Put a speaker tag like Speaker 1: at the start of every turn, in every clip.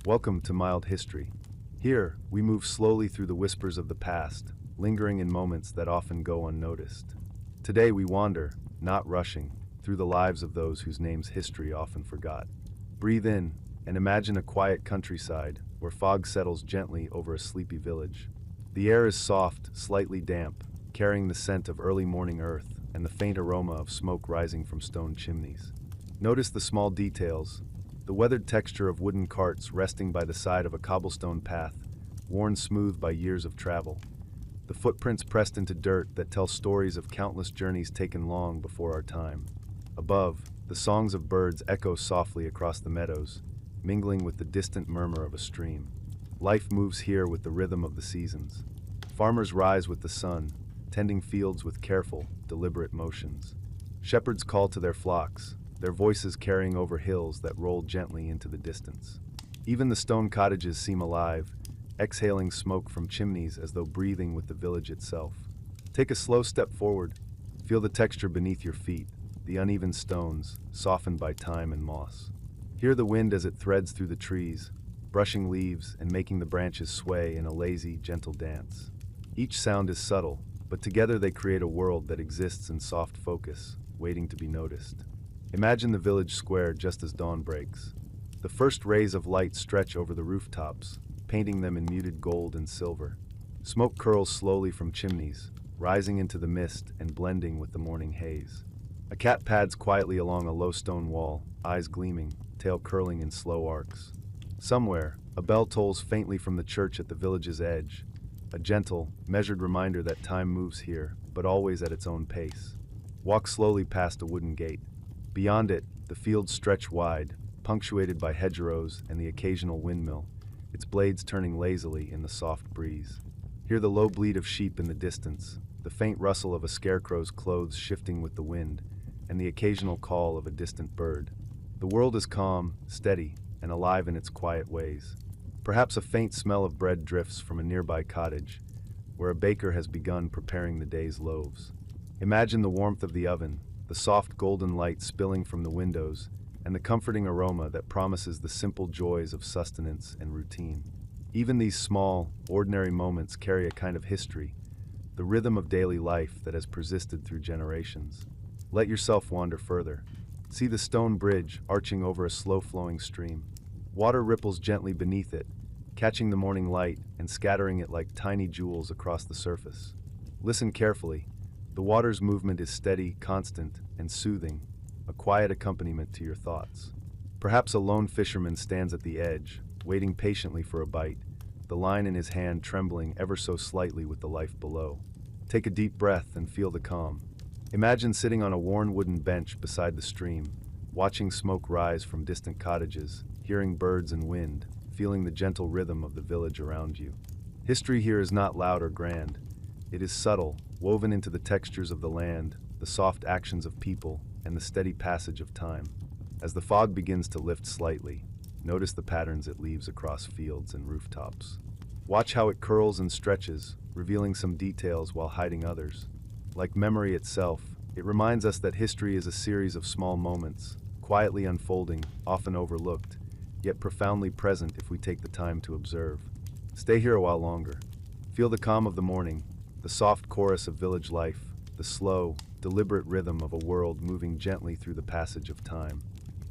Speaker 1: Welcome to Mild History. Here, we move slowly through the whispers of the past, lingering in moments that often go unnoticed. Today we wander, not rushing, through the lives of those whose names history often forgot. Breathe in and imagine a quiet countryside where fog settles gently over a sleepy village. The air is soft, slightly damp, carrying the scent of early morning earth and the faint aroma of smoke rising from stone chimneys. Notice the small details, the weathered texture of wooden carts resting by the side of a cobblestone path, worn smooth by years of travel. The footprints pressed into dirt that tell stories of countless journeys taken long before our time. Above, the songs of birds echo softly across the meadows, mingling with the distant murmur of a stream. Life moves here with the rhythm of the seasons. Farmers rise with the sun, tending fields with careful, deliberate motions. Shepherds call to their flocks, their voices carrying over hills that roll gently into the distance. Even the stone cottages seem alive, exhaling smoke from chimneys as though breathing with the village itself. Take a slow step forward. Feel the texture beneath your feet, the uneven stones, softened by time and moss. Hear the wind as it threads through the trees, brushing leaves and making the branches sway in a lazy, gentle dance. Each sound is subtle, but together they create a world that exists in soft focus, waiting to be noticed. Imagine the village square just as dawn breaks. The first rays of light stretch over the rooftops, painting them in muted gold and silver. Smoke curls slowly from chimneys, rising into the mist and blending with the morning haze. A cat pads quietly along a low stone wall, eyes gleaming, tail curling in slow arcs. Somewhere, a bell tolls faintly from the church at the village's edge, a gentle, measured reminder that time moves here, but always at its own pace. Walk slowly past a wooden gate. Beyond it, the fields stretch wide, punctuated by hedgerows and the occasional windmill, its blades turning lazily in the soft breeze. Hear the low bleat of sheep in the distance, the faint rustle of a scarecrow's clothes shifting with the wind, and the occasional call of a distant bird. The world is calm, steady, and alive in its quiet ways. Perhaps a faint smell of bread drifts from a nearby cottage, where a baker has begun preparing the day's loaves. Imagine the warmth of the oven, the soft golden light spilling from the windows, and the comforting aroma that promises the simple joys of sustenance and routine. Even these small, ordinary moments carry a kind of history, the rhythm of daily life that has persisted through generations. Let yourself wander further. See the stone bridge arching over a slow-flowing stream. Water ripples gently beneath it, catching the morning light and scattering it like tiny jewels across the surface. Listen carefully. The water's movement is steady, constant, and soothing, a quiet accompaniment to your thoughts. Perhaps a lone fisherman stands at the edge, waiting patiently for a bite, the line in his hand trembling ever so slightly with the life below. Take a deep breath and feel the calm. Imagine sitting on a worn wooden bench beside the stream, watching smoke rise from distant cottages, hearing birds and wind, feeling the gentle rhythm of the village around you. History here is not loud or grand. It is subtle, woven into the textures of the land, the soft actions of people, and the steady passage of time. As the fog begins to lift slightly, notice the patterns it leaves across fields and rooftops. Watch how it curls and stretches, revealing some details while hiding others. Like memory itself, it reminds us that history is a series of small moments, quietly unfolding, often overlooked, yet profoundly present if we take the time to observe. Stay here a while longer. Feel the calm of the morning, the soft chorus of village life, the slow, deliberate rhythm of a world moving gently through the passage of time.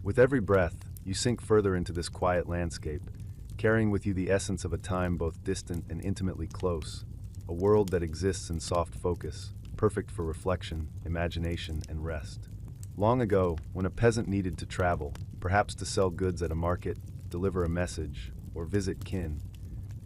Speaker 1: With every breath, you sink further into this quiet landscape, carrying with you the essence of a time both distant and intimately close, a world that exists in soft focus, perfect for reflection, imagination, and rest. Long ago, when a peasant needed to travel, perhaps to sell goods at a market, deliver a message, or visit kin,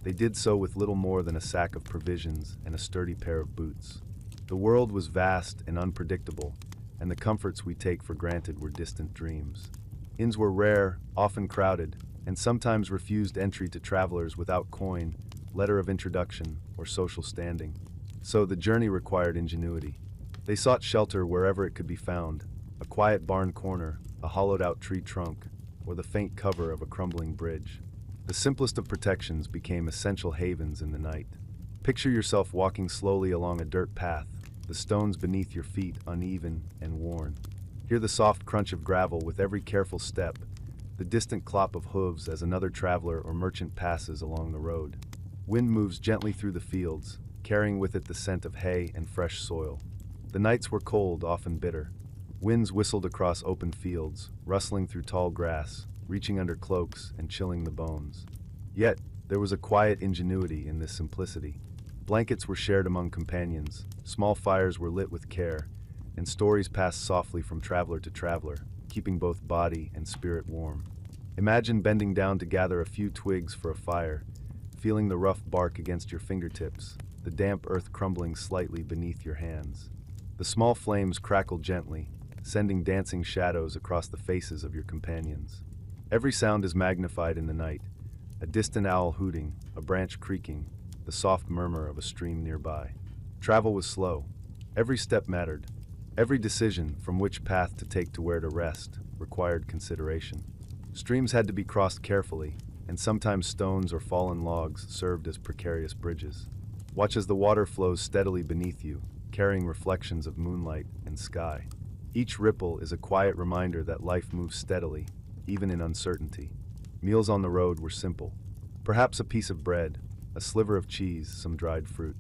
Speaker 1: they did so with little more than a sack of provisions and a sturdy pair of boots. The world was vast and unpredictable, and the comforts we take for granted were distant dreams. Inns were rare, often crowded, and sometimes refused entry to travelers without coin, letter of introduction, or social standing. So the journey required ingenuity. They sought shelter wherever it could be found, a quiet barn corner, a hollowed-out tree trunk, or the faint cover of a crumbling bridge. The simplest of protections became essential havens in the night. Picture yourself walking slowly along a dirt path, the stones beneath your feet uneven and worn. Hear the soft crunch of gravel with every careful step, the distant clop of hooves as another traveler or merchant passes along the road. Wind moves gently through the fields, carrying with it the scent of hay and fresh soil. The nights were cold, often bitter. Winds whistled across open fields, rustling through tall grass, reaching under cloaks and chilling the bones. Yet, there was a quiet ingenuity in this simplicity. Blankets were shared among companions, small fires were lit with care, and stories passed softly from traveler to traveler, keeping both body and spirit warm. Imagine bending down to gather a few twigs for a fire, feeling the rough bark against your fingertips, the damp earth crumbling slightly beneath your hands. The small flames crackled gently, sending dancing shadows across the faces of your companions. Every sound is magnified in the night, a distant owl hooting, a branch creaking, the soft murmur of a stream nearby. Travel was slow. Every step mattered. Every decision, from which path to take to where to rest, required consideration. Streams had to be crossed carefully, and sometimes stones or fallen logs served as precarious bridges. Watch as the water flows steadily beneath you, carrying reflections of moonlight and sky. Each ripple is a quiet reminder that life moves steadily, even in uncertainty. Meals on the road were simple. Perhaps a piece of bread, a sliver of cheese, some dried fruit.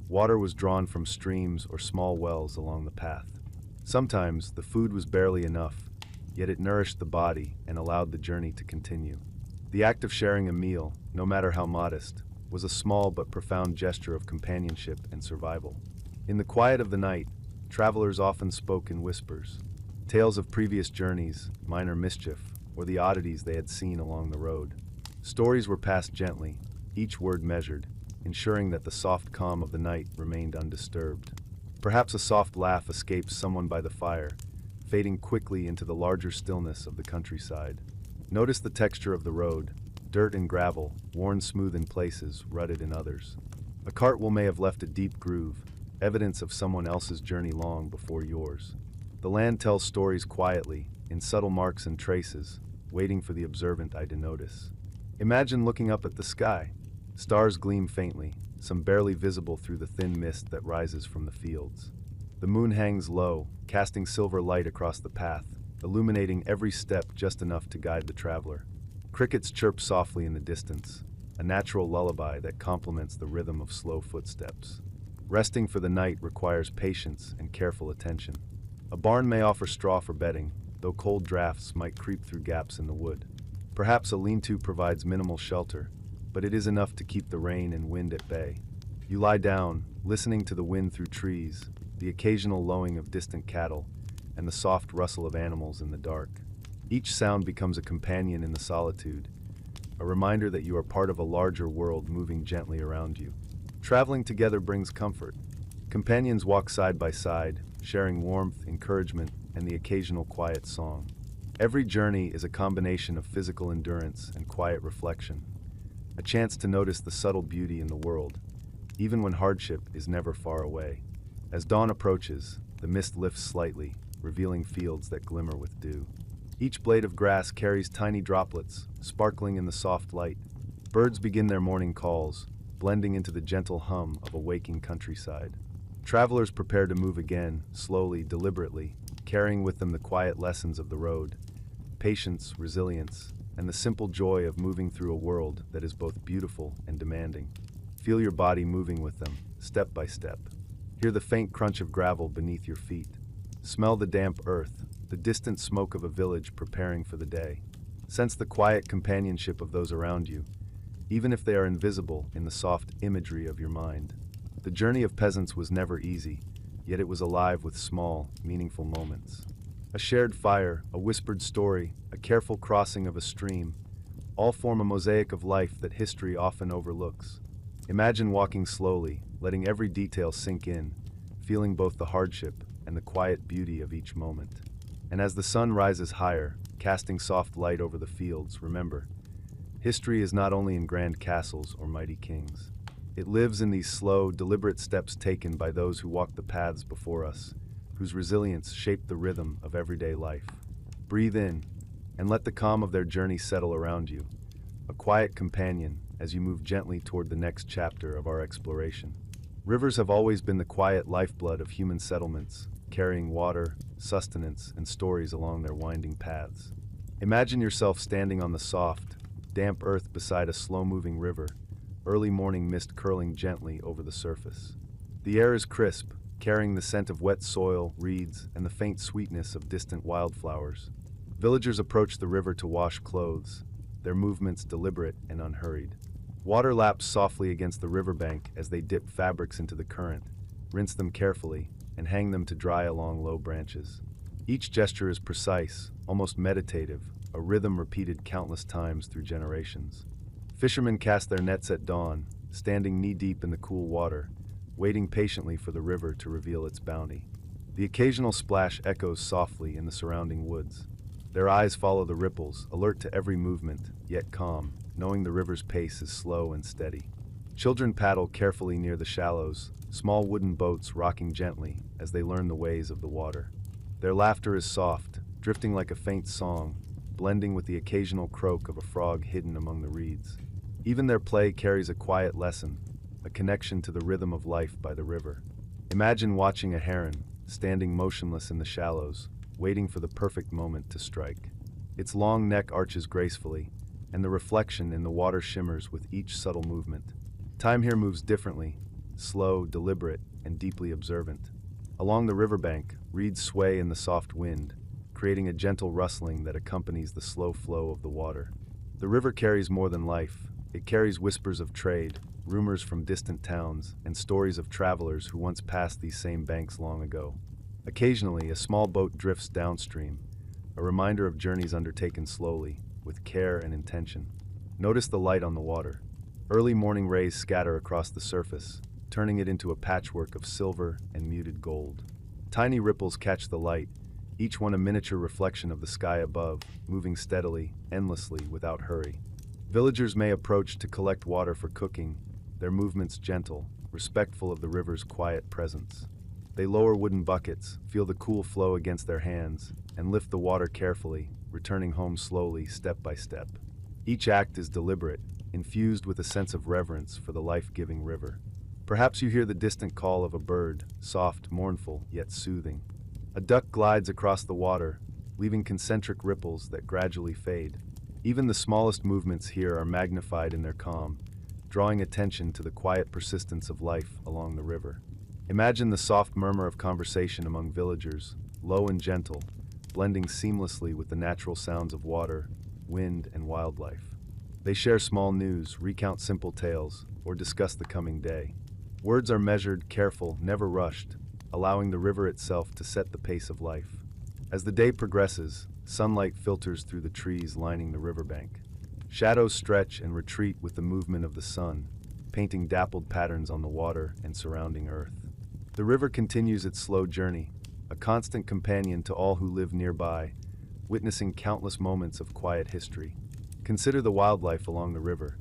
Speaker 1: Water was drawn from streams or small wells along the path. Sometimes the food was barely enough, yet it nourished the body and allowed the journey to continue. The act of sharing a meal, no matter how modest, was a small but profound gesture of companionship and survival. In the quiet of the night, travelers often spoke in whispers. Tales of previous journeys, minor mischief, or the oddities they had seen along the road. Stories were passed gently, each word measured, ensuring that the soft calm of the night remained undisturbed. Perhaps a soft laugh escaped someone by the fire, fading quickly into the larger stillness of the countryside. Notice the texture of the road, dirt and gravel, worn smooth in places, rutted in others. A cartwheel may have left a deep groove, evidence of someone else's journey long before yours. The land tells stories quietly, in subtle marks and traces, waiting for the observant eye to notice. Imagine looking up at the sky. Stars gleam faintly, some barely visible through the thin mist that rises from the fields. The moon hangs low, casting silver light across the path, illuminating every step just enough to guide the traveler. Crickets chirp softly in the distance, a natural lullaby that complements the rhythm of slow footsteps. Resting for the night requires patience and careful attention. A barn may offer straw for bedding, though cold drafts might creep through gaps in the wood. Perhaps a lean-to provides minimal shelter, but it is enough to keep the rain and wind at bay. You lie down, listening to the wind through trees, the occasional lowing of distant cattle, and the soft rustle of animals in the dark. Each sound becomes a companion in the solitude, a reminder that you are part of a larger world moving gently around you. Traveling together brings comfort. Companions walk side by side, sharing warmth, encouragement, and the occasional quiet song. Every journey is a combination of physical endurance and quiet reflection, a chance to notice the subtle beauty in the world, even when hardship is never far away. As dawn approaches, the mist lifts slightly, revealing fields that glimmer with dew. Each blade of grass carries tiny droplets, sparkling in the soft light. Birds begin their morning calls, blending into the gentle hum of a waking countryside. Travelers prepare to move again, slowly, deliberately, carrying with them the quiet lessons of the road, patience, resilience, and the simple joy of moving through a world that is both beautiful and demanding. Feel your body moving with them, step by step. Hear the faint crunch of gravel beneath your feet. Smell the damp earth, the distant smoke of a village preparing for the day. Sense the quiet companionship of those around you, even if they are invisible in the soft imagery of your mind. The journey of peasants was never easy, yet it was alive with small, meaningful moments. A shared fire, a whispered story, a careful crossing of a stream, all form a mosaic of life that history often overlooks. Imagine walking slowly, letting every detail sink in, feeling both the hardship and the quiet beauty of each moment. And as the sun rises higher, casting soft light over the fields, remember, history is not only in grand castles or mighty kings. It lives in these slow, deliberate steps taken by those who walk the paths before us, whose resilience shaped the rhythm of everyday life. Breathe in, and let the calm of their journey settle around you, a quiet companion as you move gently toward the next chapter of our exploration. Rivers have always been the quiet lifeblood of human settlements, carrying water, sustenance, and stories along their winding paths. Imagine yourself standing on the soft, damp earth beside a slow-moving river, early morning mist curling gently over the surface. The air is crisp, carrying the scent of wet soil, reeds, and the faint sweetness of distant wildflowers. Villagers approach the river to wash clothes, their movements deliberate and unhurried. Water laps softly against the riverbank as they dip fabrics into the current, rinse them carefully, and hang them to dry along low branches. Each gesture is precise, almost meditative, a rhythm repeated countless times through generations. Fishermen cast their nets at dawn, standing knee-deep in the cool water, waiting patiently for the river to reveal its bounty. The occasional splash echoes softly in the surrounding woods. Their eyes follow the ripples, alert to every movement, yet calm, knowing the river's pace is slow and steady. Children paddle carefully near the shallows, small wooden boats rocking gently as they learn the ways of the water. Their laughter is soft, drifting like a faint song, blending with the occasional croak of a frog hidden among the reeds. Even their play carries a quiet lesson, a connection to the rhythm of life by the river. Imagine watching a heron, standing motionless in the shallows, waiting for the perfect moment to strike. Its long neck arches gracefully, and the reflection in the water shimmers with each subtle movement. Time here moves differently, slow, deliberate, and deeply observant. Along the riverbank, reeds sway in the soft wind, creating a gentle rustling that accompanies the slow flow of the water. The river carries more than life. It carries whispers of trade, rumors from distant towns, and stories of travelers who once passed these same banks long ago. Occasionally, a small boat drifts downstream, a reminder of journeys undertaken slowly, with care and intention. Notice the light on the water. Early morning rays scatter across the surface, turning it into a patchwork of silver and muted gold. Tiny ripples catch the light, each one a miniature reflection of the sky above, moving steadily, endlessly, without hurry. Villagers may approach to collect water for cooking, their movements gentle, respectful of the river's quiet presence. They lower wooden buckets, feel the cool flow against their hands, and lift the water carefully, returning home slowly, step by step. Each act is deliberate, infused with a sense of reverence for the life-giving river. Perhaps you hear the distant call of a bird, soft, mournful, yet soothing. A duck glides across the water, leaving concentric ripples that gradually fade. Even the smallest movements here are magnified in their calm, drawing attention to the quiet persistence of life along the river. Imagine the soft murmur of conversation among villagers, low and gentle, blending seamlessly with the natural sounds of water, wind, and wildlife. They share small news, recount simple tales, or discuss the coming day. Words are measured, careful, never rushed, allowing the river itself to set the pace of life. As the day progresses, sunlight filters through the trees lining the riverbank. Shadows stretch and retreat with the movement of the sun, painting dappled patterns on the water and surrounding earth. The river continues its slow journey, a constant companion to all who live nearby, witnessing countless moments of quiet history. Consider the wildlife along the river.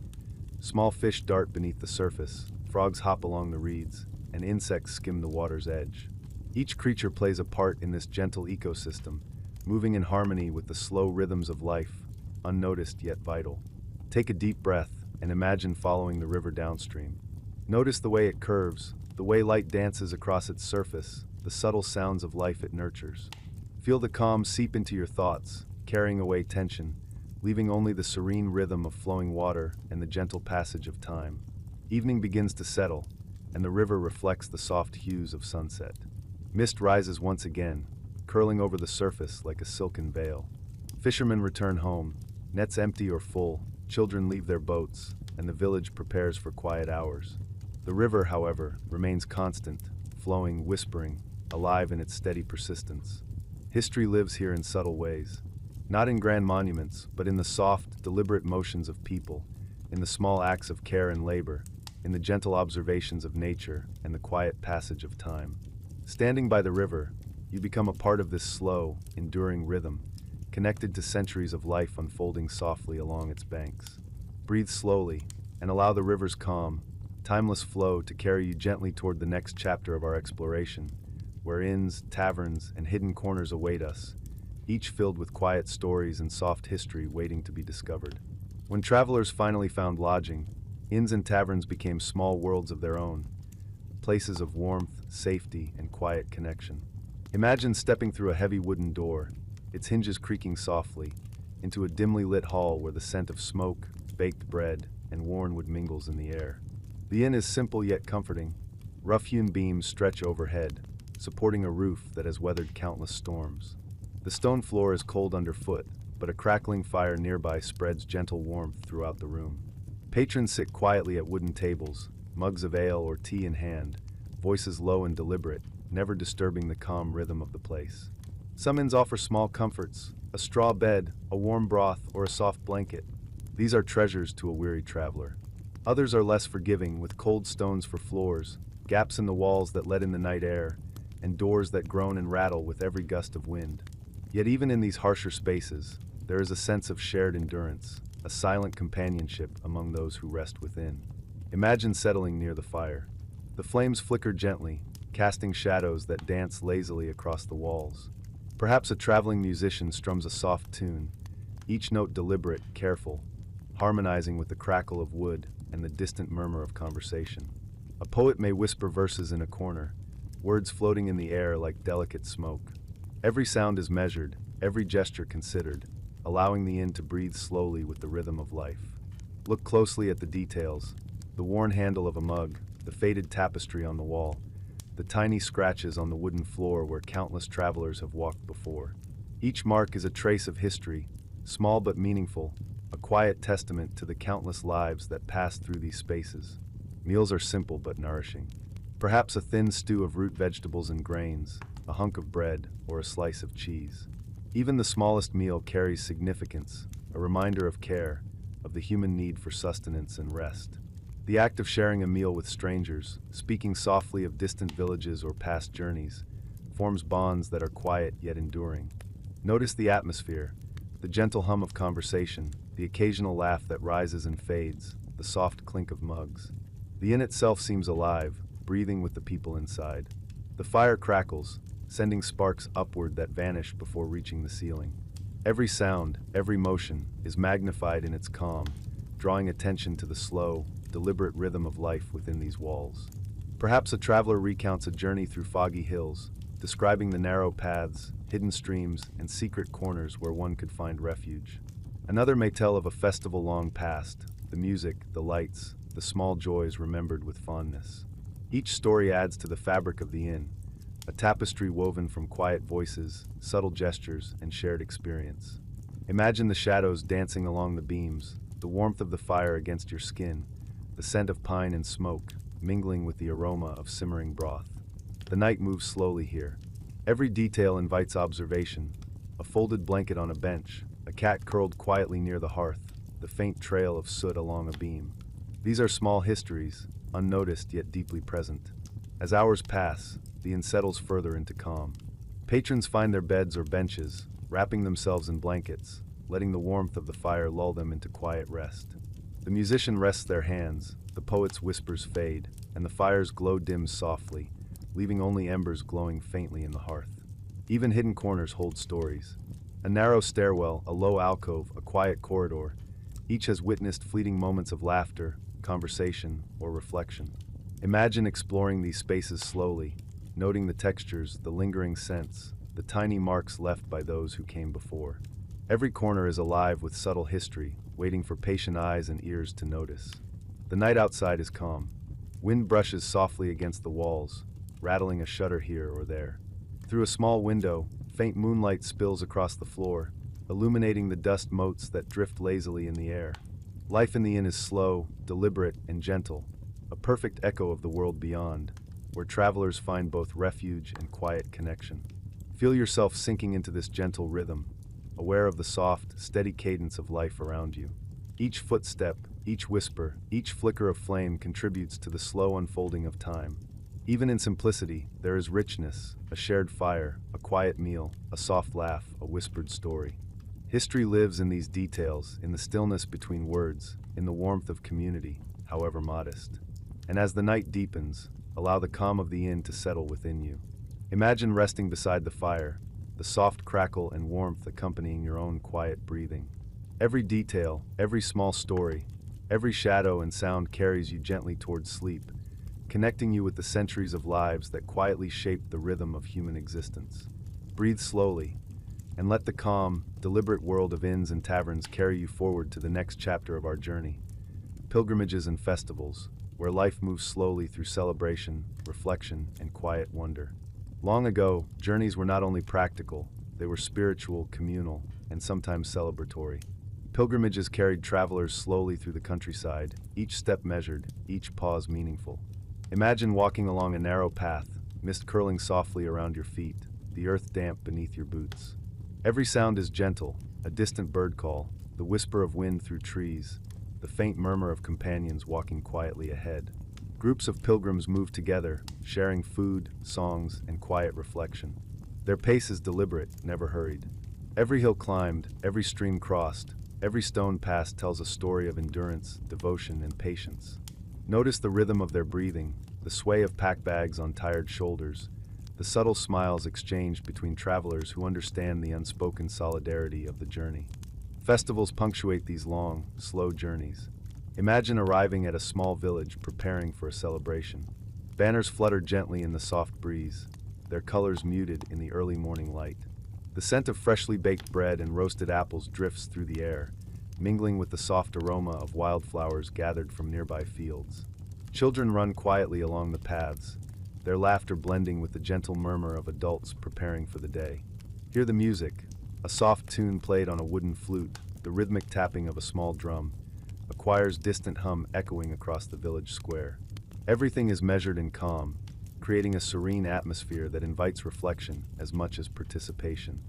Speaker 1: Small fish dart beneath the surface, frogs hop along the reeds, and insects skim the water's edge. Each creature plays a part in this gentle ecosystem, moving in harmony with the slow rhythms of life, unnoticed yet vital. Take a deep breath and imagine following the river downstream. Notice the way it curves, the way light dances across its surface, the subtle sounds of life it nurtures. Feel the calm seep into your thoughts, carrying away tension, leaving only the serene rhythm of flowing water and the gentle passage of time. Evening begins to settle, and the river reflects the soft hues of sunset. Mist rises once again, curling over the surface like a silken veil. Fishermen return home, nets empty or full, children leave their boats, and the village prepares for quiet hours. The river, however, remains constant, flowing, whispering, alive in its steady persistence. History lives here in subtle ways, not in grand monuments, but in the soft, deliberate motions of people, in the small acts of care and labor, in the gentle observations of nature and the quiet passage of time. Standing by the river, you become a part of this slow, enduring rhythm, connected to centuries of life unfolding softly along its banks. Breathe slowly and allow the river's calm, timeless flow to carry you gently toward the next chapter of our exploration, where inns, taverns, and hidden corners await us, each filled with quiet stories and soft history waiting to be discovered. When travelers finally found lodging, inns and taverns became small worlds of their own, places of warmth, safety, and quiet connection. Imagine stepping through a heavy wooden door, its hinges creaking softly, into a dimly lit hall where the scent of smoke, baked bread, and worn wood mingles in the air. The inn is simple yet comforting. Rough-hewn beams stretch overhead, supporting a roof that has weathered countless storms. The stone floor is cold underfoot, but a crackling fire nearby spreads gentle warmth throughout the room. Patrons sit quietly at wooden tables, mugs of ale or tea in hand, voices low and deliberate, never disturbing the calm rhythm of the place. Some inns offer small comforts, a straw bed, a warm broth, or a soft blanket. These are treasures to a weary traveler. Others are less forgiving, with cold stones for floors, gaps in the walls that let in the night air, and doors that groan and rattle with every gust of wind. Yet even in these harsher spaces, there is a sense of shared endurance, a silent companionship among those who rest within. Imagine settling near the fire. The flames flicker gently, casting shadows that dance lazily across the walls. Perhaps a traveling musician strums a soft tune, each note deliberate, careful, harmonizing with the crackle of wood and the distant murmur of conversation. A poet may whisper verses in a corner, words floating in the air like delicate smoke. Every sound is measured, every gesture considered, allowing the inn to breathe slowly with the rhythm of life. Look closely at the details: the worn handle of a mug, the faded tapestry on the wall, the tiny scratches on the wooden floor where countless travelers have walked before. Each mark is a trace of history, small but meaningful, a quiet testament to the countless lives that passed through these spaces. Meals are simple but nourishing. Perhaps a thin stew of root vegetables and grains, a hunk of bread, or a slice of cheese. Even the smallest meal carries significance, a reminder of care, of the human need for sustenance and rest. The act of sharing a meal with strangers, speaking softly of distant villages or past journeys, forms bonds that are quiet yet enduring. Notice the atmosphere, the gentle hum of conversation, the occasional laugh that rises and fades, the soft clink of mugs. The inn itself seems alive, breathing with the people inside. The fire crackles, sending sparks upward that vanish before reaching the ceiling. Every sound, every motion, is magnified in its calm, drawing attention to the slow, deliberate rhythm of life within these walls. Perhaps a traveler recounts a journey through foggy hills, describing the narrow paths, hidden streams, and secret corners where one could find refuge. Another may tell of a festival long past, the music, the lights, the small joys remembered with fondness. Each story adds to the fabric of the inn, a tapestry woven from quiet voices, subtle gestures, and shared experience. Imagine the shadows dancing along the beams, the warmth of the fire against your skin, the scent of pine and smoke, mingling with the aroma of simmering broth. The night moves slowly here. Every detail invites observation: a folded blanket on a bench, a cat curled quietly near the hearth, the faint trail of soot along a beam. These are small histories, unnoticed yet deeply present. As hours pass, the inn settles further into calm. Patrons find their beds or benches, wrapping themselves in blankets, letting the warmth of the fire lull them into quiet rest. The musician rests their hands, the poet's whispers fade, and the fire's glow dims softly, leaving only embers glowing faintly in the hearth. Even hidden corners hold stories. A narrow stairwell, a low alcove, a quiet corridor, each has witnessed fleeting moments of laughter, conversation, or reflection. Imagine exploring these spaces slowly, noting the textures, the lingering scents, the tiny marks left by those who came before. Every corner is alive with subtle history, waiting for patient eyes and ears to notice. The night outside is calm. Wind brushes softly against the walls, rattling a shutter here or there. Through a small window, faint moonlight spills across the floor, illuminating the dust motes that drift lazily in the air. Life in the inn is slow, deliberate, and gentle, a perfect echo of the world beyond, where travelers find both refuge and quiet connection. Feel yourself sinking into this gentle rhythm, aware of the soft, steady cadence of life around you. Each footstep, each whisper, each flicker of flame contributes to the slow unfolding of time. Even in simplicity, there is richness: a shared fire, a quiet meal, a soft laugh, a whispered story. History lives in these details, in the stillness between words, in the warmth of community, however modest. And as the night deepens, allow the calm of the inn to settle within you. Imagine resting beside the fire, the soft crackle and warmth accompanying your own quiet breathing. Every detail, every small story, every shadow and sound carries you gently towards sleep, connecting you with the centuries of lives that quietly shaped the rhythm of human existence. Breathe slowly, and let the calm, deliberate world of inns and taverns carry you forward to the next chapter of our journey. Pilgrimages and festivals, where life moves slowly through celebration, reflection, and quiet wonder. Long ago, journeys were not only practical, they were spiritual, communal, and sometimes celebratory. Pilgrimages carried travelers slowly through the countryside, each step measured, each pause meaningful. Imagine walking along a narrow path, mist curling softly around your feet, the earth damp beneath your boots. Every sound is gentle, a distant bird call, the whisper of wind through trees, the faint murmur of companions walking quietly ahead. Groups of pilgrims move together, sharing food, songs, and quiet reflection. Their pace is deliberate, never hurried. Every hill climbed, every stream crossed, every stone passed tells a story of endurance, devotion, and patience. Notice the rhythm of their breathing, the sway of pack bags on tired shoulders, the subtle smiles exchanged between travelers who understand the unspoken solidarity of the journey. Festivals punctuate these long, slow journeys. Imagine arriving at a small village preparing for a celebration. Banners flutter gently in the soft breeze, their colors muted in the early morning light. The scent of freshly baked bread and roasted apples drifts through the air, mingling with the soft aroma of wildflowers gathered from nearby fields. Children run quietly along the paths, their laughter blending with the gentle murmur of adults preparing for the day. Hear the music, a soft tune played on a wooden flute, the rhythmic tapping of a small drum, a choir's distant hum echoing across the village square. Everything is measured and calm, creating a serene atmosphere that invites reflection as much as participation.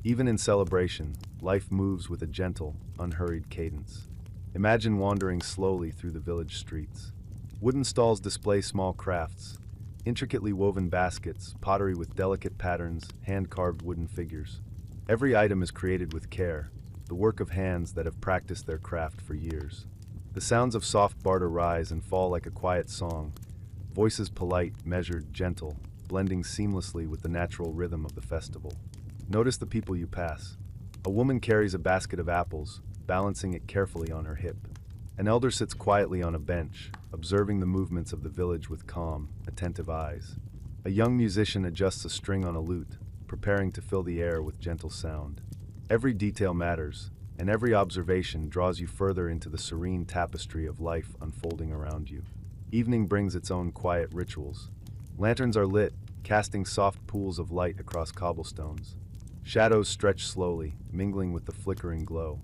Speaker 1: Even in celebration, life moves with a gentle, unhurried cadence. Imagine wandering slowly through the village streets. Wooden stalls display small crafts, intricately woven baskets, pottery with delicate patterns, hand-carved wooden figures. Every item is created with care, the work of hands that have practiced their craft for years. The sounds of soft barter rise and fall like a quiet song, voices polite, measured, gentle, blending seamlessly with the natural rhythm of the festival. Notice the people you pass. A woman carries a basket of apples, balancing it carefully on her hip. An elder sits quietly on a bench, observing the movements of the village with calm, attentive eyes. A young musician adjusts a string on a lute, preparing to fill the air with gentle sound. Every detail matters, and every observation draws you further into the serene tapestry of life unfolding around you. Evening brings its own quiet rituals. Lanterns are lit, casting soft pools of light across cobblestones. Shadows stretch slowly, mingling with the flickering glow.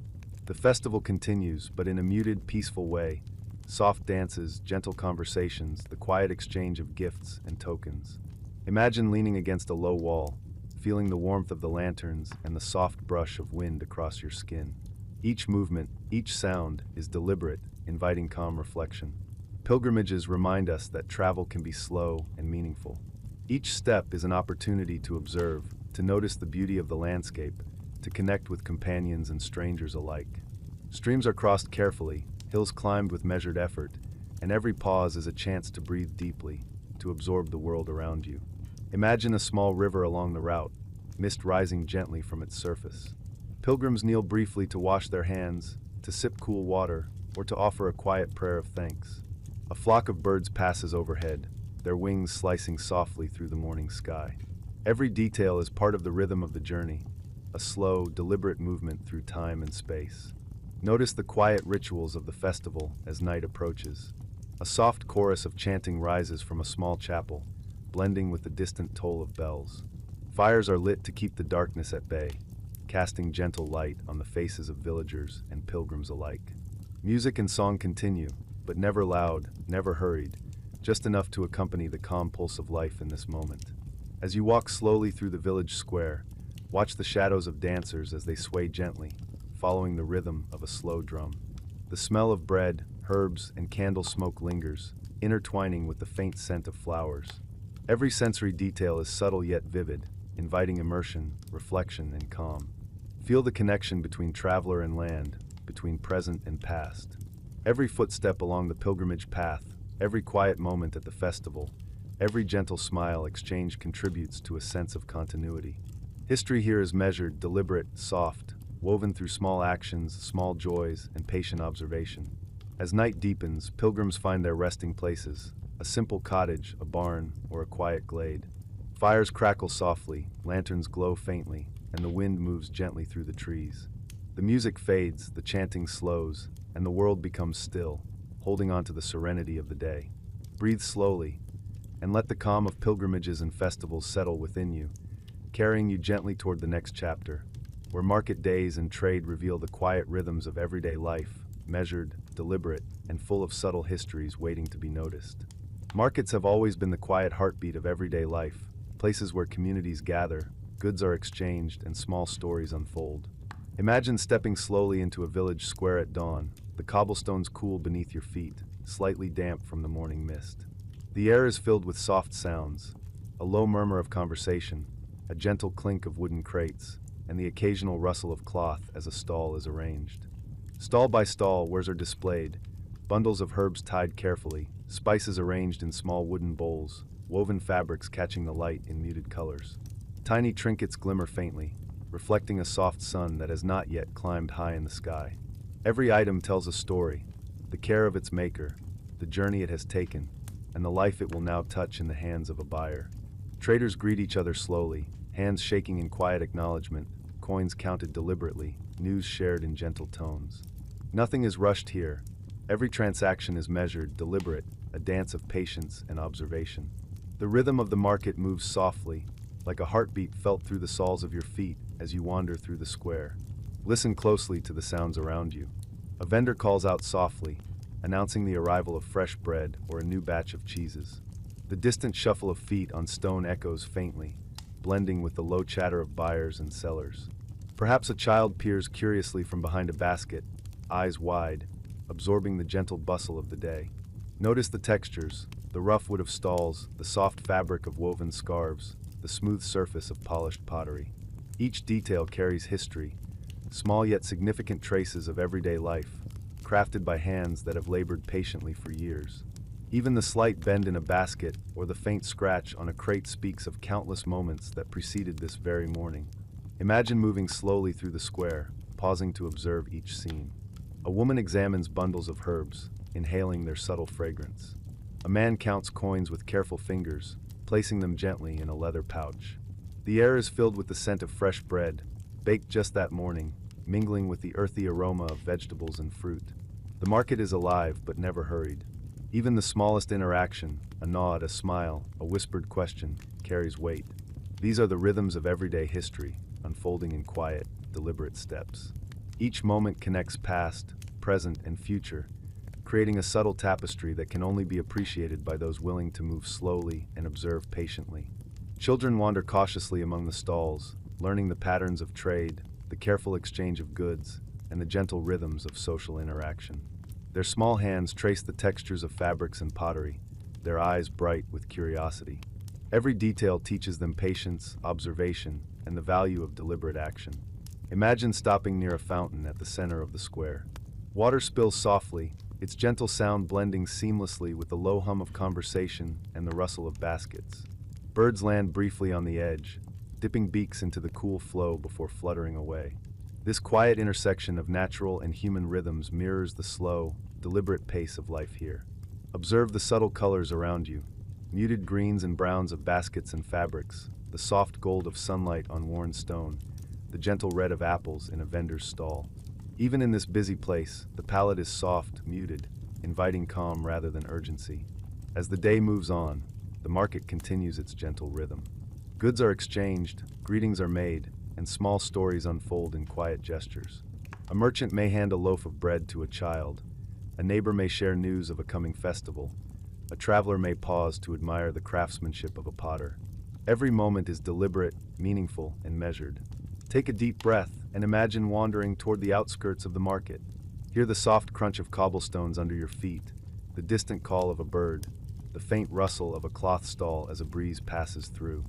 Speaker 1: The festival continues, but in a muted, peaceful way. Soft dances, gentle conversations, the quiet exchange of gifts and tokens. Imagine leaning against a low wall, feeling the warmth of the lanterns and the soft brush of wind across your skin. Each movement, each sound, is deliberate, inviting calm reflection. Pilgrimages remind us that travel can be slow and meaningful. Each step is an opportunity to observe, to notice the beauty of the landscape, to connect with companions and strangers alike. Streams are crossed carefully, hills climbed with measured effort, and every pause is a chance to breathe deeply, to absorb the world around you. Imagine a small river along the route, mist rising gently from its surface. Pilgrims kneel briefly to wash their hands, to sip cool water, or to offer a quiet prayer of thanks. A flock of birds passes overhead, their wings slicing softly through the morning sky. Every detail is part of the rhythm of the journey, a slow, deliberate movement through time and space. Notice the quiet rituals of the festival as night approaches. A soft chorus of chanting rises from a small chapel, blending with the distant toll of bells. Fires are lit to keep the darkness at bay, casting gentle light on the faces of villagers and pilgrims alike. Music and song continue, but never loud, never hurried, just enough to accompany the calm pulse of life in this moment. As you walk slowly through the village square, watch the shadows of dancers as they sway gently, following the rhythm of a slow drum. The smell of bread, herbs, and candle smoke lingers, intertwining with the faint scent of flowers. Every sensory detail is subtle yet vivid, inviting immersion, reflection, and calm. Feel the connection between traveler and land, between present and past. Every footstep along the pilgrimage path, every quiet moment at the festival, every gentle smile exchanged contributes to a sense of continuity. History here is measured, deliberate, soft, woven through small actions, small joys, and patient observation. As night deepens, pilgrims find their resting places, a simple cottage, a barn, or a quiet glade. Fires crackle softly, lanterns glow faintly, and the wind moves gently through the trees. The music fades, the chanting slows, and the world becomes still, holding on to the serenity of the day. Breathe slowly, and let the calm of pilgrimages and festivals settle within you, carrying you gently toward the next chapter, where market days and trade reveal the quiet rhythms of everyday life, measured, deliberate, and full of subtle histories waiting to be noticed. Markets have always been the quiet heartbeat of everyday life, places where communities gather, goods are exchanged, and small stories unfold. Imagine stepping slowly into a village square at dawn, the cobblestones cool beneath your feet, slightly damp from the morning mist. The air is filled with soft sounds, a low murmur of conversation, a gentle clink of wooden crates, and the occasional rustle of cloth as a stall is arranged. Stall by stall, wares are displayed, bundles of herbs tied carefully, spices arranged in small wooden bowls, woven fabrics catching the light in muted colors. Tiny trinkets glimmer faintly, reflecting a soft sun that has not yet climbed high in the sky. Every item tells a story, the care of its maker, the journey it has taken, and the life it will now touch in the hands of a buyer. Traders greet each other slowly, hands shaking in quiet acknowledgement, coins counted deliberately, news shared in gentle tones. Nothing is rushed here. Every transaction is measured, deliberate, a dance of patience and observation. The rhythm of the market moves softly, like a heartbeat felt through the soles of your feet as you wander through the square. Listen closely to the sounds around you. A vendor calls out softly, announcing the arrival of fresh bread or a new batch of cheeses. The distant shuffle of feet on stone echoes faintly, blending with the low chatter of buyers and sellers. Perhaps a child peers curiously from behind a basket, eyes wide, absorbing the gentle bustle of the day. Notice the textures, the rough wood of stalls, the soft fabric of woven scarves, the smooth surface of polished pottery. Each detail carries history, small yet significant traces of everyday life, crafted by hands that have labored patiently for years. Even the slight bend in a basket or the faint scratch on a crate speaks of countless moments that preceded this very morning. Imagine moving slowly through the square, pausing to observe each scene. A woman examines bundles of herbs, inhaling their subtle fragrance. A man counts coins with careful fingers, placing them gently in a leather pouch. The air is filled with the scent of fresh bread, baked just that morning, mingling with the earthy aroma of vegetables and fruit. The market is alive but never hurried. Even the smallest interaction, a nod, a smile, a whispered question, carries weight. These are the rhythms of everyday history, unfolding in quiet, deliberate steps. Each moment connects past, present, and future, creating a subtle tapestry that can only be appreciated by those willing to move slowly and observe patiently. Children wander cautiously among the stalls, learning the patterns of trade, the careful exchange of goods, and the gentle rhythms of social interaction. Their small hands trace the textures of fabrics and pottery, their eyes bright with curiosity. Every detail teaches them patience, observation, and the value of deliberate action. Imagine stopping near a fountain at the center of the square. Water spills softly, its gentle sound blending seamlessly with the low hum of conversation and the rustle of baskets. Birds land briefly on the edge, dipping beaks into the cool flow before fluttering away. This quiet intersection of natural and human rhythms mirrors the slow, deliberate pace of life here. Observe the subtle colors around you, muted greens and browns of baskets and fabrics, the soft gold of sunlight on worn stone, the gentle red of apples in a vendor's stall. Even in this busy place, the palette is soft, muted, inviting calm rather than urgency. As the day moves on, the market continues its gentle rhythm. Goods are exchanged, greetings are made, and small stories unfold in quiet gestures. A merchant may hand a loaf of bread to a child, a neighbor may share news of a coming festival, a traveler may pause to admire the craftsmanship of a potter. Every moment is deliberate, meaningful, and measured. Take a deep breath and imagine wandering toward the outskirts of the market. Hear the soft crunch of cobblestones under your feet, the distant call of a bird, the faint rustle of a cloth stall as a breeze passes through.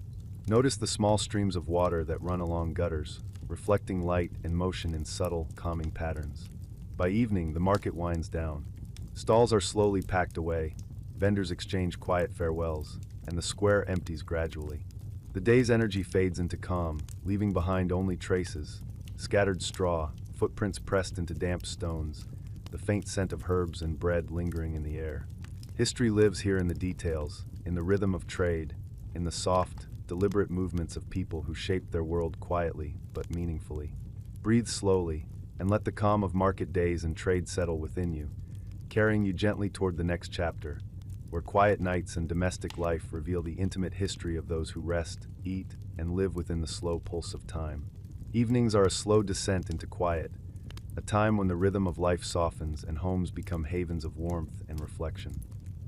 Speaker 1: Notice the small streams of water that run along gutters, reflecting light and motion in subtle, calming patterns. By evening, the market winds down. Stalls are slowly packed away, vendors exchange quiet farewells, and the square empties gradually. The day's energy fades into calm, leaving behind only traces, scattered straw, footprints pressed into damp stones, the faint scent of herbs and bread lingering in the air. History lives here in the details, in the rhythm of trade, in the soft, deliberate movements of people who shaped their world quietly but meaningfully. Breathe slowly, and let the calm of market days and trade settle within you, carrying you gently toward the next chapter, where quiet nights and domestic life reveal the intimate history of those who rest, eat, and live within the slow pulse of time. Evenings are a slow descent into quiet, a time when the rhythm of life softens and homes become havens of warmth and reflection.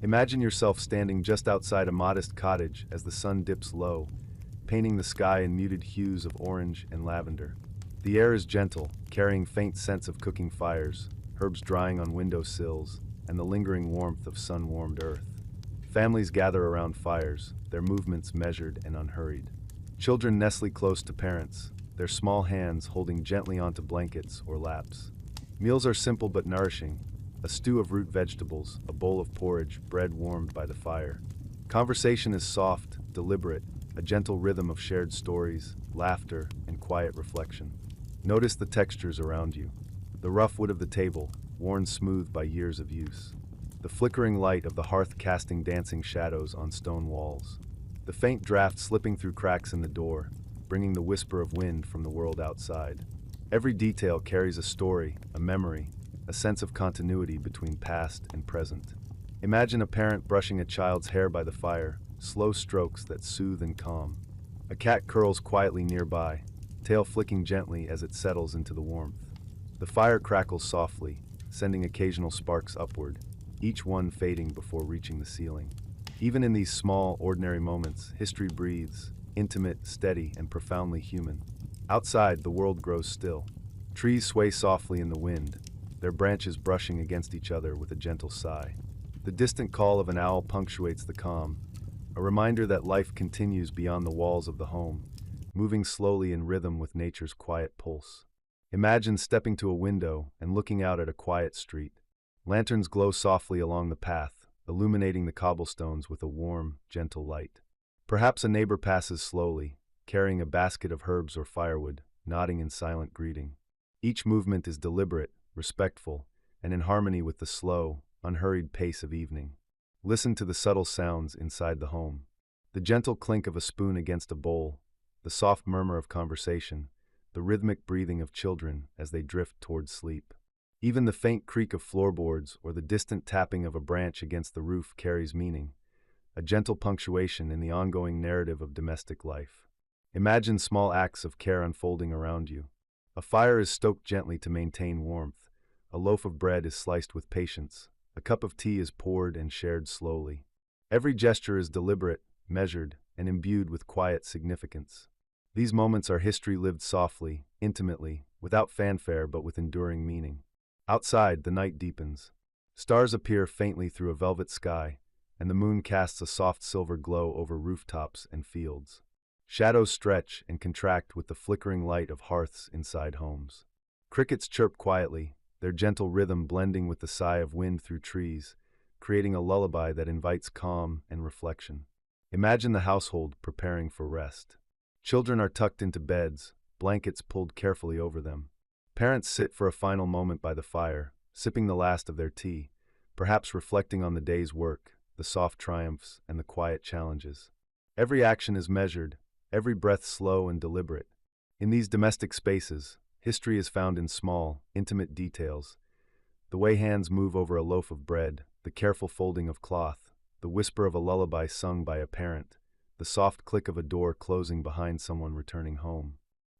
Speaker 1: Imagine yourself standing just outside a modest cottage as the sun dips low, painting the sky in muted hues of orange and lavender. The air is gentle, carrying faint scents of cooking fires, herbs drying on window sills, and the lingering warmth of sun-warmed earth. Families gather around fires, their movements measured and unhurried. Children nestle close to parents, their small hands holding gently onto blankets or laps. Meals are simple but nourishing, a stew of root vegetables, a bowl of porridge, bread warmed by the fire. Conversation is soft, deliberate, a gentle rhythm of shared stories, laughter, and quiet reflection. Notice the textures around you. The rough wood of the table, worn smooth by years of use. The flickering light of the hearth casting dancing shadows on stone walls. The faint draft slipping through cracks in the door, bringing the whisper of wind from the world outside. Every detail carries a story, a memory, a sense of continuity between past and present. Imagine a parent brushing a child's hair by the fire, slow strokes that soothe and calm. A cat curls quietly nearby, tail flicking gently as it settles into the warmth. The fire crackles softly, sending occasional sparks upward, each one fading before reaching the ceiling. Even in these small, ordinary moments, history breathes, intimate, steady, and profoundly human. Outside, the world grows still. Trees sway softly in the wind, their branches brushing against each other with a gentle sigh. The distant call of an owl punctuates the calm, a reminder that life continues beyond the walls of the home, moving slowly in rhythm with nature's quiet pulse. Imagine stepping to a window and looking out at a quiet street. Lanterns glow softly along the path, illuminating the cobblestones with a warm, gentle light. Perhaps a neighbor passes slowly, carrying a basket of herbs or firewood, nodding in silent greeting. Each movement is deliberate, respectful, and in harmony with the slow, unhurried pace of evening. Listen to the subtle sounds inside the home. The gentle clink of a spoon against a bowl, the soft murmur of conversation, the rhythmic breathing of children as they drift towards sleep. Even the faint creak of floorboards or the distant tapping of a branch against the roof carries meaning, a gentle punctuation in the ongoing narrative of domestic life. Imagine small acts of care unfolding around you. A fire is stoked gently to maintain warmth, a loaf of bread is sliced with patience, a cup of tea is poured and shared slowly. Every gesture is deliberate, measured, and imbued with quiet significance. These moments are history lived softly, intimately, without fanfare but with enduring meaning. Outside, the night deepens. Stars appear faintly through a velvet sky, and the moon casts a soft silver glow over rooftops and fields. Shadows stretch and contract with the flickering light of hearths inside homes. Crickets chirp quietly, their gentle rhythm blending with the sigh of wind through trees, creating a lullaby that invites calm and reflection. Imagine the household preparing for rest. Children are tucked into beds, blankets pulled carefully over them. Parents sit for a final moment by the fire, sipping the last of their tea, perhaps reflecting on the day's work, the soft triumphs, and the quiet challenges. Every action is measured, every breath slow and deliberate. In these domestic spaces, history is found in small, intimate details. The way hands move over a loaf of bread, the careful folding of cloth, the whisper of a lullaby sung by a parent, the soft click of a door closing behind someone returning home.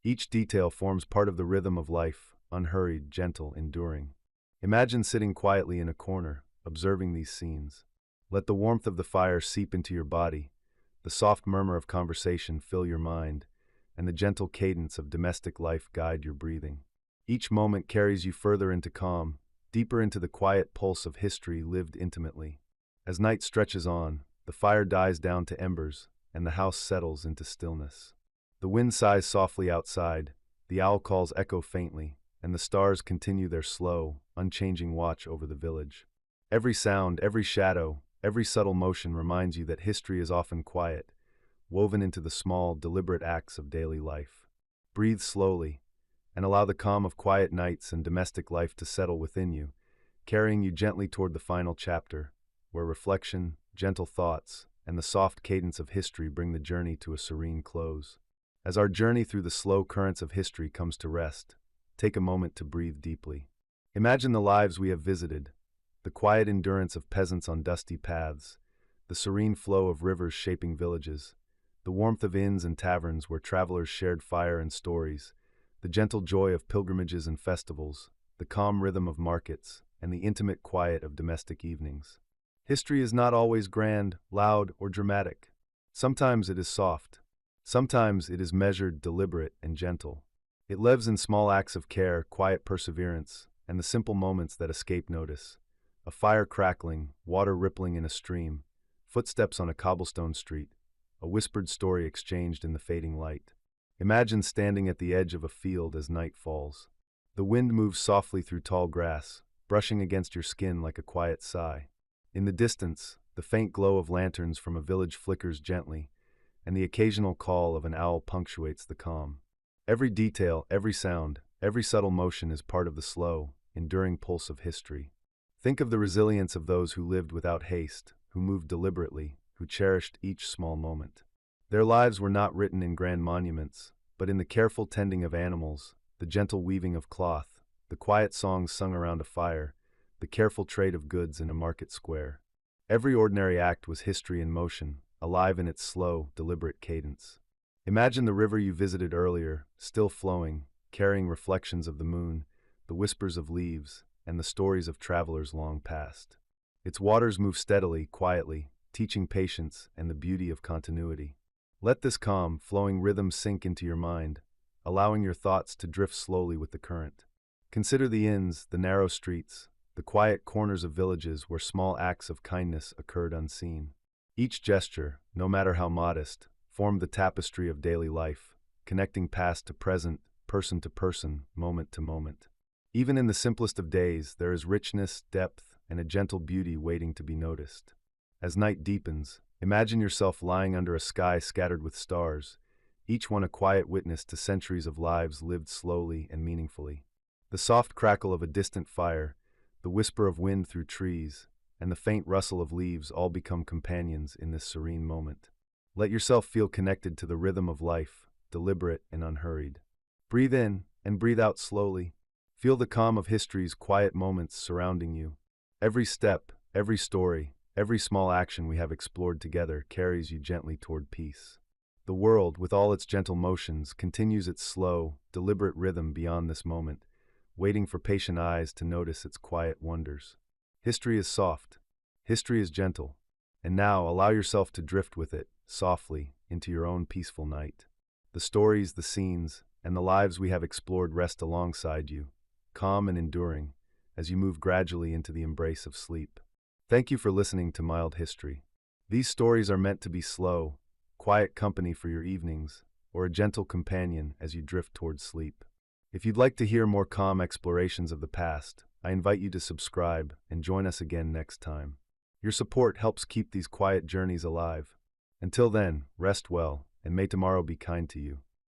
Speaker 1: Each detail forms part of the rhythm of life, unhurried, gentle, enduring. Imagine sitting quietly in a corner, observing these scenes. Let the warmth of the fire seep into your body, the soft murmur of conversation fill your mind, and the gentle cadence of domestic life guide your breathing. Each moment carries you further into calm, deeper into the quiet pulse of history lived intimately. As night stretches on, the fire dies down to embers, and the house settles into stillness. The wind sighs softly outside, the owl calls echo faintly, and the stars continue their slow, unchanging watch over the village. Every sound, every shadow, every subtle motion reminds you that history is often quiet, woven into the small, deliberate acts of daily life. Breathe slowly, and allow the calm of quiet nights and domestic life to settle within you, carrying you gently toward the final chapter, where reflection, gentle thoughts, and the soft cadence of history bring the journey to a serene close. As our journey through the slow currents of history comes to rest, take a moment to breathe deeply. Imagine the lives we have visited, the quiet endurance of peasants on dusty paths, the serene flow of rivers shaping villages, the warmth of inns and taverns where travelers shared fire and stories, the gentle joy of pilgrimages and festivals, the calm rhythm of markets, and the intimate quiet of domestic evenings. History is not always grand, loud, or dramatic. Sometimes it is soft. Sometimes it is measured, deliberate, and gentle. It lives in small acts of care, quiet perseverance, and the simple moments that escape notice. A fire crackling, water rippling in a stream, footsteps on a cobblestone street, a whispered story exchanged in the fading light. Imagine standing at the edge of a field as night falls. The wind moves softly through tall grass, brushing against your skin like a quiet sigh. In the distance, the faint glow of lanterns from a village flickers gently, and the occasional call of an owl punctuates the calm. Every detail, every sound, every subtle motion is part of the slow, enduring pulse of history. Think of the resilience of those who lived without haste, who moved deliberately, who cherished each small moment. Their lives were not written in grand monuments, but in the careful tending of animals, the gentle weaving of cloth, the quiet songs sung around a fire, the careful trade of goods in a market square. Every ordinary act was history in motion, alive in its slow, deliberate cadence. Imagine the river you visited earlier, still flowing, carrying reflections of the moon, the whispers of leaves, and the stories of travelers long past. Its waters move steadily, quietly, teaching patience and the beauty of continuity. Let this calm, flowing rhythm sink into your mind, allowing your thoughts to drift slowly with the current. Consider the inns, the narrow streets, the quiet corners of villages where small acts of kindness occurred unseen. Each gesture, no matter how modest, formed the tapestry of daily life, connecting past to present, person to person, moment to moment. Even in the simplest of days, there is richness, depth, and a gentle beauty waiting to be noticed. As night deepens, imagine yourself lying under a sky scattered with stars, each one a quiet witness to centuries of lives lived slowly and meaningfully. The soft crackle of a distant fire, the whisper of wind through trees, and the faint rustle of leaves all become companions in this serene moment. Let yourself feel connected to the rhythm of life, deliberate and unhurried. Breathe in and breathe out slowly. Feel the calm of history's quiet moments surrounding you. Every step, every story, every small action we have explored together carries you gently toward peace. The world, with all its gentle motions, continues its slow, deliberate rhythm beyond this moment, waiting for patient eyes to notice its quiet wonders. History is soft. History is gentle. And now allow yourself to drift with it, softly, into your own peaceful night. The stories, the scenes, and the lives we have explored rest alongside you, calm and enduring, as you move gradually into the embrace of sleep. Thank you for listening to Mild History. These stories are meant to be slow, quiet company for your evenings, or a gentle companion as you drift towards sleep. If you'd like to hear more calm explorations of the past, I invite you to subscribe and join us again next time. Your support helps keep these quiet journeys alive. Until then, rest well, and may tomorrow be kind to you.